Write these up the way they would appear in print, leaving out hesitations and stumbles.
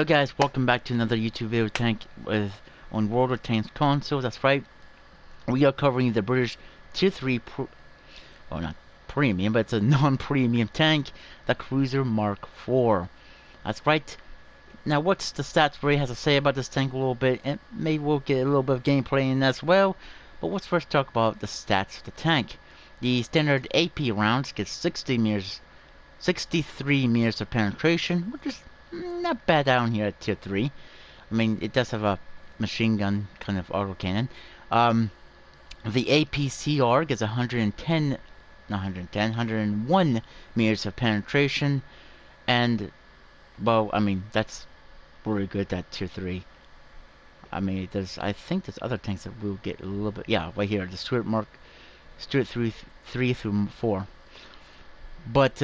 Hello guys, welcome back to another YouTube video tank on World of Tanks console. That's right, we are covering the British Tier 3 well, not premium, but it's a non-premium tank, the Cruiser Mark IV. That's right. Now what's the stats Ray has to say about this tank a little bit, and maybe we'll get a little bit of gameplay in as well. But let's first talk about the stats of the tank. The standard AP rounds get 63 meters of penetration, which is not bad down here at Tier 3. I mean, it does have a machine gun kind of autocannon. The APCR gets 101 meters of penetration, and, well, I mean, that's really good at Tier 3. I mean, I think there's other tanks that will get a little bit, yeah, right here, the Stuart 3 through 4. But,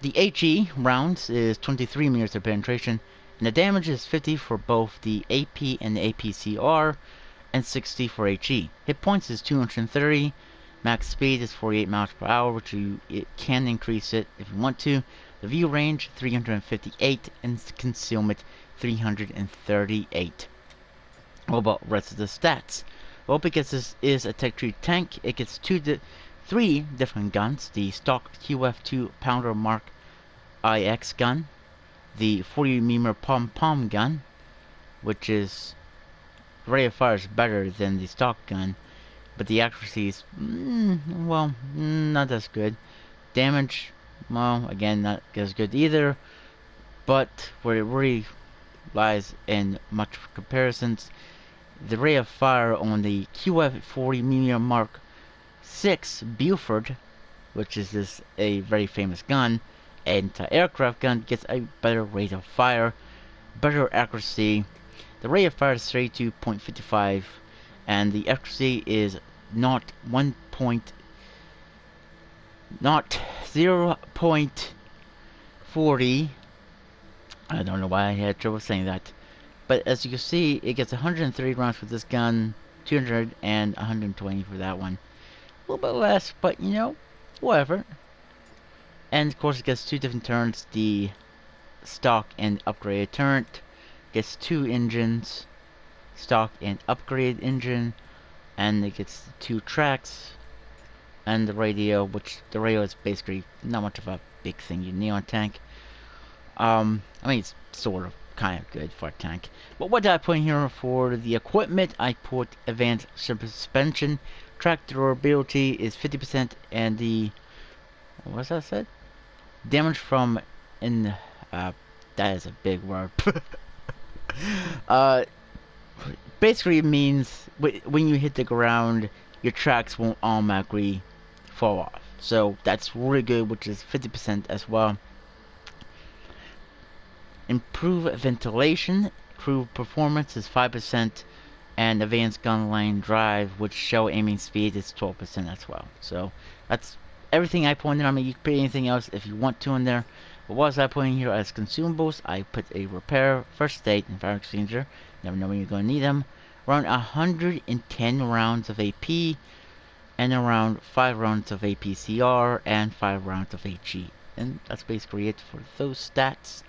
the HE rounds is 23 meters of penetration, and the damage is 50 for both the AP and the APCR, and 60 for HE. Hit points is 230, max speed is 48 miles per hour, which it can increase it if you want to. The view range 358, and concealment 338. What about the rest of the stats? Well, because this is a Tech Tree tank, it gets 3 different guns: the stock QF2 Pounder Mark IX gun, the 40mm pom-pom gun, which is rate of fire is better than the stock gun, but the accuracy is not as good. Damage, well, again, not as good either. But where it really lies in much comparisons, the rate of fire on the QF 40mm Mark 6 Buford, which is a very famous gun, anti-aircraft gun, gets a better rate of fire, better accuracy. The rate of fire is 32.55, and the accuracy is not 0.40. I don't know why I had trouble saying that. But as you can see, it gets 130 rounds for this gun, 200 and 120 for that one. A little bit less, but you know, whatever. And of course it gets 2 different turrets. The stock and upgraded turret gets 2 engines, stock and upgraded engine, and it gets 2 tracks, and the radio, which the radio is basically not much of a big thing you need on a tank. I mean, it's sort of kind of good for a tank. But what did I put in here for the equipment? I put advanced suspension, track durability is 50%, and the, what's that said? Damage from that is a big word. Basically it means when you hit the ground, your tracks won't automatically fall off. So that's really good, which is 50% as well. Improve ventilation, crew performance is 5%, and advanced gun line drive, which shell aiming speed, is 12% as well. So that's everything I put in there. I mean, you can put anything else if you want to in there. But what was I putting here as consumables? I put a repair, first aid, and fire extinguisher. Never know when you're going to need them. Around 110 rounds of AP, and around 5 rounds of APCR, and 5 rounds of HE. And that's basically it for those stats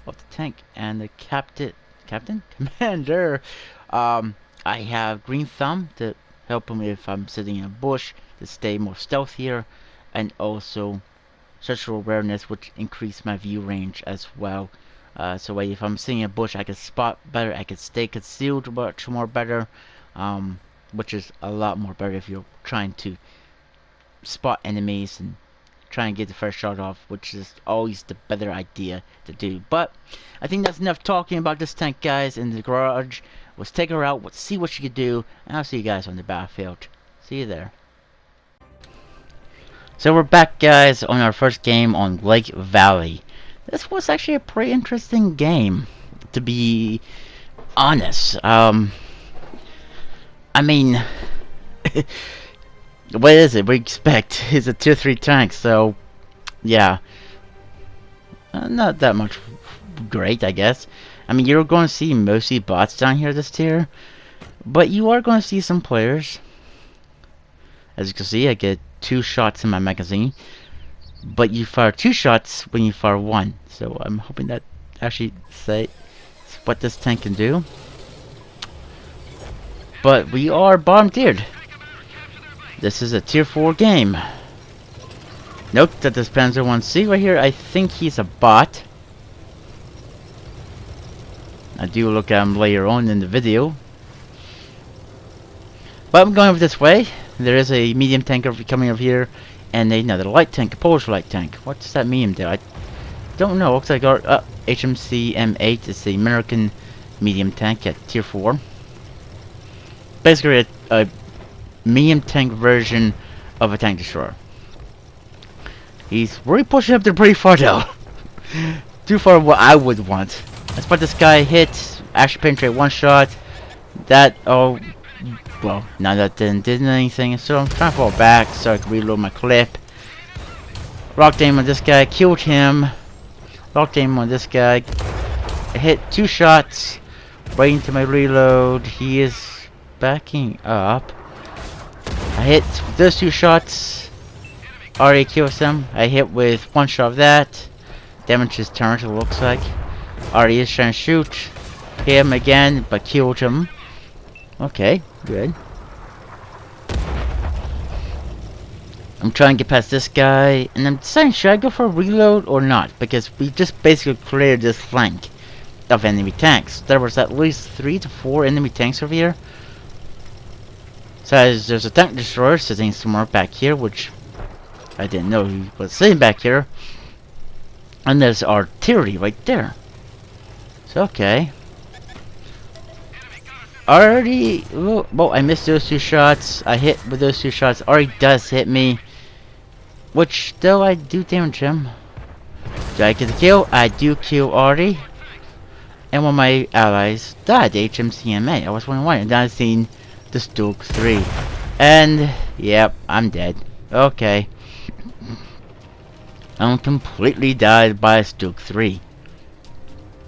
of the tank. And the commander, I have green thumb to help him if I'm sitting in a bush to stay more stealthier, and also social awareness, which increase my view range as well. So if I'm sitting in a bush, I can spot better, I can stay concealed much more better, which is a lot more better if you're trying to spot enemies and try and get the first shot off, which is always the better idea to do. But I think that's enough talking about this tank, guys, in the garage. Let's take her out, let's see what she can do, and I'll see you guys on the battlefield. See you there. So we're back, guys, on our first game on Lake Valley. This was actually a pretty interesting game, to be honest. I mean, what is it? We expect it's a tier 3 tank, so yeah, not that much great, I guess. I mean, you're going to see mostly bots down here this tier, but you are going to see some players. As you can see, I get 2 shots in my magazine, but you fire 2 shots when you fire 1. So I'm hoping that actually what this tank can do. But we are bottom tiered. This is a tier 4 game. Note that this Panzer 1C right here, I think he's a bot. I do look at him later on in the video. But I'm going over this way. There is a medium tank coming over here. And another light tank, a Polish light tank. What does that mean there? I don't know. Looks like our HMC M8 is the American medium tank at tier 4. Basically a medium tank version of a tank destroyer. He's really pushing up there pretty far though. Too far what I would want. Let's put this guy hit. Actually penetrate one shot. That, oh, well, now that did anything. So I'm trying to fall back so I can reload my clip. Rocked aim on this guy. Killed him. Rocked aim on this guy. I hit 2 shots. Waiting to my reload. He is backing up. I hit those 2 shots. Already kills him. I hit with 1 shot of that. Damage his turret, it looks like. Already is trying to shoot him again, but killed him. Okay, good. I'm trying to get past this guy, and I'm deciding should I go for a reload or not, because we just basically cleared this flank of enemy tanks. There was at least 3 to 4 enemy tanks over here. So there's a tank destroyer sitting somewhere back here, which I didn't know he was sitting back here. And there's artillery right there. So okay. Already, well, I missed those 2 shots. I hit with those 2 shots. Already does hit me. Which, though, I do damage him. Do I get the kill? I do kill Artie. And one of my allies died, HMCMA. I was wondering why. And then I seen the Stuke 3. And, yep, I'm dead. Okay. I'm completely died by a Stuke 3.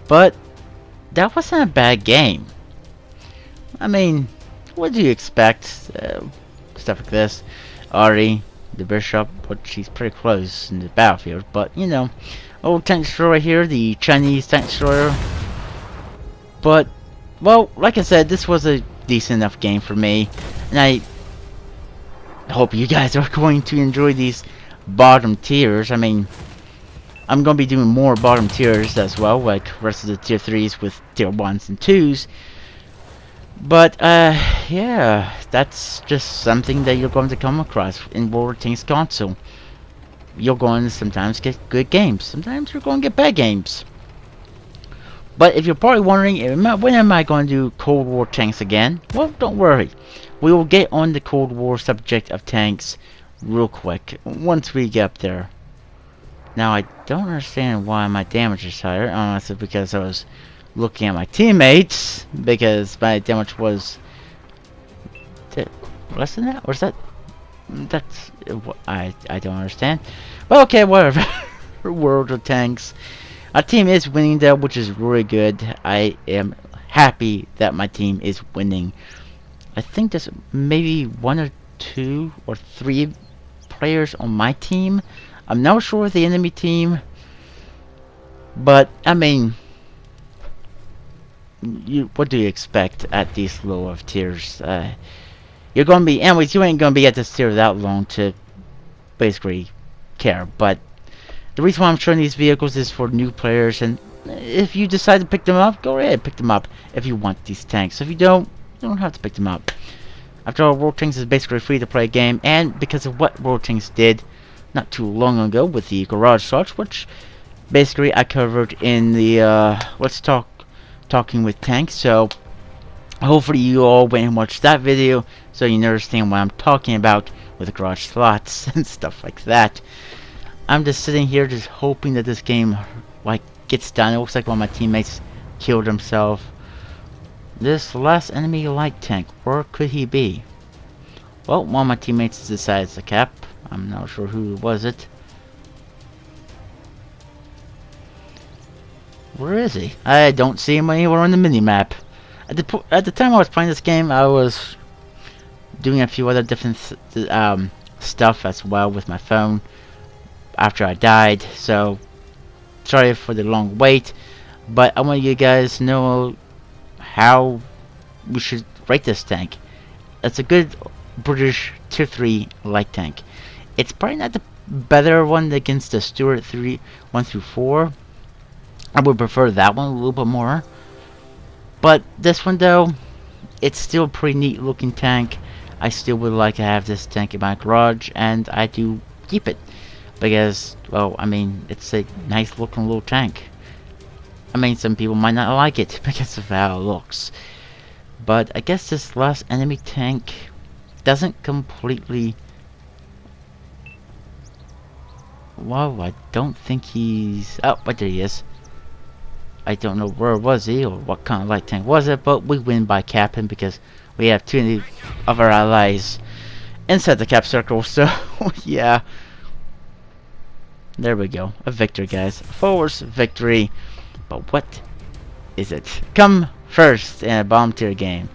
But, that wasn't a bad game. I mean, what do you expect? Stuff like this. Ari, the bishop, but she's pretty close in the battlefield. But, you know, old tank destroyer here, the Chinese tank destroyer. But, well, like I said, this was a decent enough game for me. And I hope you guys are going to enjoy these bottom tiers. I mean, I'm going to be doing more bottom tiers as well, like the rest of the tier 3s with tier 1s and 2s. But, yeah, that's just something that you're going to come across in World of Tanks console. You're going to sometimes get good games. Sometimes you're going to get bad games. But if you're probably wondering, when am I going to do Cold War tanks again? Well, don't worry. We will get on the Cold War subject of tanks real quick once we get up there. Now, I don't understand why my damage is higher. Unless it's because I was looking at my teammates, because my damage was less than that, or is that that's I don't understand. But okay, whatever. World of Tanks, our team is winning though, which is really good. I am happy that my team is winning. I think there's maybe 1 or 2 or 3 players on my team. I'm not sure of the enemy team, but I mean, what do you expect at these low of tiers? You're gonna be, anyways, you ain't gonna be at this tier that long to basically care. But the reason why I'm showing these vehicles is for new players, and if you decide to pick them up, go ahead, pick them up if you want these tanks. If you don't have to pick them up. After all, World Tanks is basically a free-to-play game, and because of what World Tanks did not too long ago with the garage slots, which basically I covered in the Talking with Tanks. So hopefully you all went and watched that video so you understand what I'm talking about with the garage slots and stuff like that. I'm just sitting here just hoping that this game like gets done. It looks like one of my teammates killed himself. This last enemy light tank, where could he be? Well, one of my teammates decides to cap. I'm not sure who was it. Where is he? I don't see him anywhere on the minimap. At the time I was playing this game, I was doing a few other different stuff as well with my phone after I died. So sorry for the long wait, But I want you guys to know how we should rate this tank. It's a good British tier 3 light tank. It's probably not the better one against the Stuart 3 1 through 4. I would prefer that one a little bit more. But this one though, it's still a pretty neat looking tank. I still would like to have this tank in my garage, and I do keep it. Because, well, I mean, it's a nice looking little tank. I mean, some people might not like it because of how it looks. But I guess this last enemy tank doesn't completely... Well, I don't think he's... Oh, but there he is. I don't know where was he or what kind of light tank was it, but we win by capping because we have two of our allies inside the cap circle, so yeah. There we go. A victory, guys. Force victory. But what is it? Come first in a bomb tier game.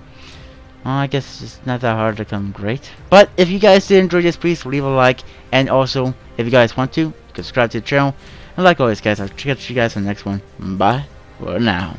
Well, I guess it's not that hard to come great. But if you guys did enjoy this, please leave a like. And also, if you guys want to, subscribe to the channel. And like always, guys, I'll catch you guys on the next one. Bye for now.